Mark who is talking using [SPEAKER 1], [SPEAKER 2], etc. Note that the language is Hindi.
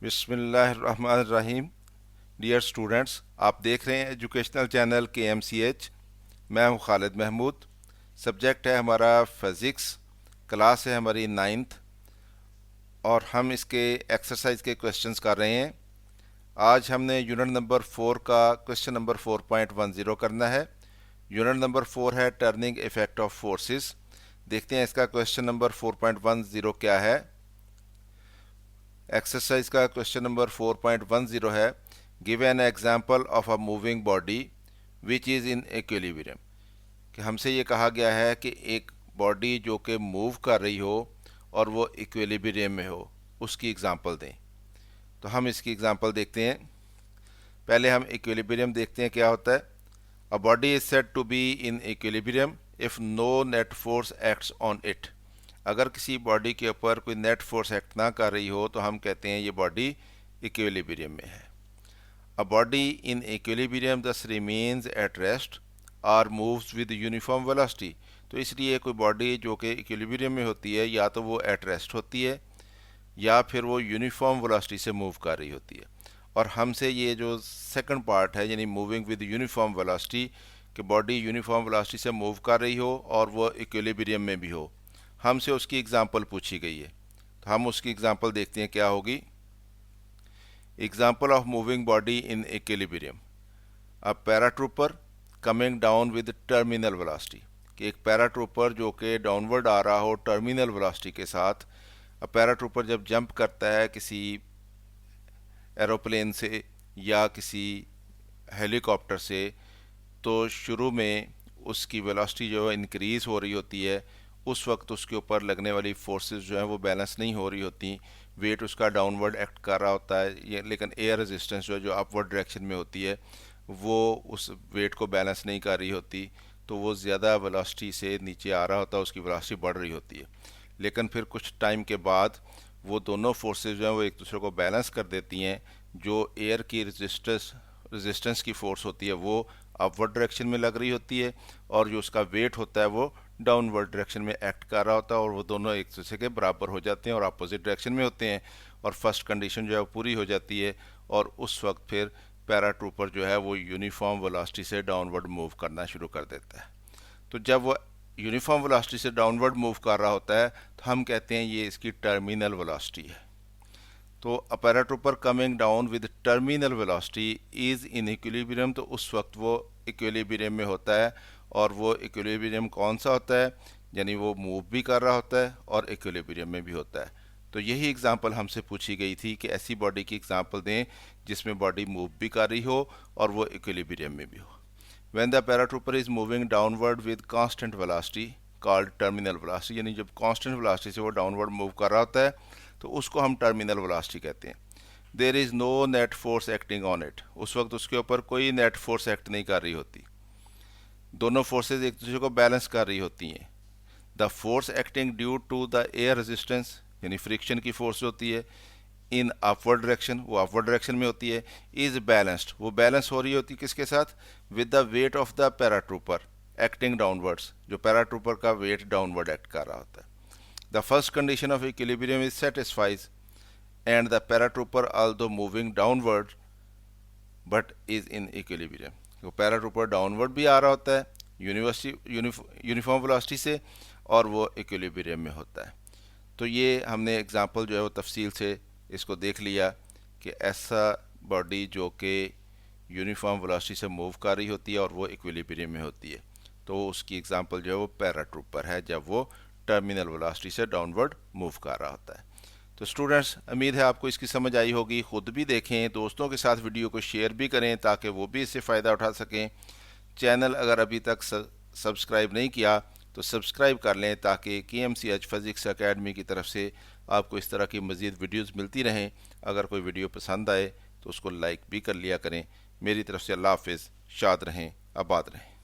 [SPEAKER 1] बिस्मिल्लाहिर्रहमानिर्रहीम। डियर स्टूडेंट्स, आप देख रहे हैं एजुकेशनल चैनल KMCH। मैं हूं खालिद महमूद। सब्जेक्ट है हमारा फ़िज़िक्स, क्लास है हमारी 9th और हम इसके एक्सरसाइज के क्वेश्चंस कर रहे हैं। आज हमने यूनिट नंबर 4 का क्वेश्चन नंबर 4.10 करना है। यूनिट नंबर 4 है टर्निंग इफेक्ट ऑफ फोर्सेस। देखते हैं इसका क्वेश्चन नंबर 4.10 क्या है। एक्सरसाइज का क्वेश्चन नंबर 4.10 है, give an example of a moving body which is in equilibrium. कि हमसे ये कहा गया है कि एक बॉडी जो कि मूव कर रही हो और वो इक्विलिब्रियम में हो, उसकी एग्जांपल दें। तो हम इसकी एग्जांपल देखते हैं। पहले हम इक्विलिब्रियम देखते हैं क्या होता है। A body is said to be in equilibrium if no net force acts on it. अगर किसी बॉडी के ऊपर कोई नेट फोर्स एक्ट ना कर रही हो तो हम कहते हैं ये बॉडी इक्विलिब्रियम में है। अ बॉडी इन इक्विलिब्रियम दस रिमेन्स एट रेस्ट और मूव्स विद यूनिफॉर्म वेलोसिटी। तो इसलिए कोई बॉडी जो कि इक्विलिब्रियम में होती है या तो वो एट रेस्ट होती है या फिर वो यूनिफॉर्म वेलोसिटी से मूव कर रही होती है। और हमसे ये जो सेकंड पार्ट है यानी मूविंग विद यूनिफॉर्म वेलोसिटी, कि बॉडी यूनिफॉर्म वेलोसिटी से मूव कर रही हो और वो इक्विलिब्रियम में भी हो, हमसे उसकी एग्जांपल पूछी गई है। तो हम उसकी एग्जांपल देखते हैं क्या होगी। Example of moving body in equilibrium. A paratrooper coming down with terminal velocity. कि एक पैराट्रूपर जो कि डाउनवर्ड आ रहा हो टर्मिनल वेलोसिटी के साथ। पैराट्रूपर जब जंप करता है किसी एरोप्लेन से या किसी हेलीकॉप्टर से, तो शुरू में उसकी वेलोसिटी जो है इंक्रीज़ हो रही होती है। उस वक्त उसके ऊपर लगने वाली फोर्सेस जो हैं वो बैलेंस नहीं हो रही होती। वेट उसका डाउनवर्ड एक्ट कर रहा होता है ये, लेकिन एयर रेजिस्टेंस जो है जो अपवर्ड डायरेक्शन में होती है वो उस वेट को बैलेंस नहीं कर रही होती। तो वो ज़्यादा वेलोसिटी से नीचे आ रहा होता है, उसकी वेलोसिटी बढ़ रही होती है। लेकिन फिर कुछ टाइम के बाद वो दोनों फोर्सेस जो हैं वो एक दूसरे को बैलेंस कर देती हैं। जो एयर की रेजिस्टेंस की फोर्स होती है वो अपवर्ड डायरेक्शन में लग रही होती है और जो उसका वेट होता है वो डाउनवर्ड डायरेक्शन में एक्ट कर रहा होता है, और वो दोनों एक दूसरे के बराबर हो जाते हैं और अपोजिट डायरेक्शन में होते हैं। और फर्स्ट कंडीशन जो है वो पूरी हो जाती है और उस वक्त फिर पैराट्रूपर जो है वो यूनिफॉर्म वेलोसिटी से डाउनवर्ड मूव करना शुरू कर देता है। तो जब वो यूनिफॉर्म वेलोसिटी से डाउनवर्ड मूव कर रहा होता है तो हम कहते हैं ये इसकी टर्मिनल वेलोसिटी है। तो अ paratrooper coming down with terminal velocity is in equilibrium. तो उस वक्त वो इक्विलिब्रियम में होता है। और वो इक्विलिब्रियम कौन सा होता है, यानी वो मूव भी कर रहा होता है और इक्विलिब्रियम में भी होता है। तो यही एग्जांपल हमसे पूछी गई थी कि ऐसी बॉडी की एग्जांपल दें जिसमें बॉडी मूव भी कर रही हो और वो इक्विलिब्रियम में भी हो। When the paratrooper is moving downward with constant velocity called terminal velocity, यानी जब constant velocity से वो downward move कर रहा होता है तो उसको हम terminal velocity कहते हैं। There is no net force acting on it, उस वक्त उसके ऊपर कोई net force act नहीं कर रही होती। दोनों forces एक दूसरे को balance कर रही होती हैं। The force acting due to the air resistance, यानी friction की force होती है इन अपवर्ड डायरेक्शन, वो अपवर्ड डायरेक्शन में होती है। इज बैलेंस्ड, वो बैलेंस हो रही होती है किसके साथ, with the weight of the paratrooper acting downwards, जो पैराट्रूपर का वेट डाउनवर्ड एक्ट कर रहा होता है। The first condition of equilibrium is satisfies and the paratrooper although moving downward but is in equilibrium. वो पैराट्रूपर डाउनवर्ड भी आ रहा होता है यूनिफॉर्म वेलोसिटी से और वो इक्विलिब्रियम में होता है। तो ये हमने एग्जांपल जो है वो तफसील से इसको देख लिया कि ऐसा बॉडी जो कि यूनिफॉर्म वेलोसिटी से मूव कर रही होती है और वो इक्विलिब्रियम में होती है, तो उसकी एग्जांपल जो है वो पैराट्रूपर है जब वो टर्मिनल वेलोसिटी से डाउनवर्ड मूव कर रहा होता है। तो स्टूडेंट्स, उम्मीद है आपको इसकी समझ आई होगी। ख़ुद भी देखें, दोस्तों के साथ वीडियो को शेयर भी करें ताकि वो भी इससे फ़ायदा उठा सकें। चैनल अगर अभी तक सब्सक्राइब नहीं किया तो सब्सक्राइब कर लें ताकि KMCH फिज़िक्स एकेडमी की तरफ से आपको इस तरह की मज़ीद वीडियोज़ मिलती रहें। अगर कोई वीडियो पसंद आए तो उसको लाइक भी कर लिया करें। मेरी तरफ से अल्लाह हाफ़िज़। शाद रहें, आबाद रहें।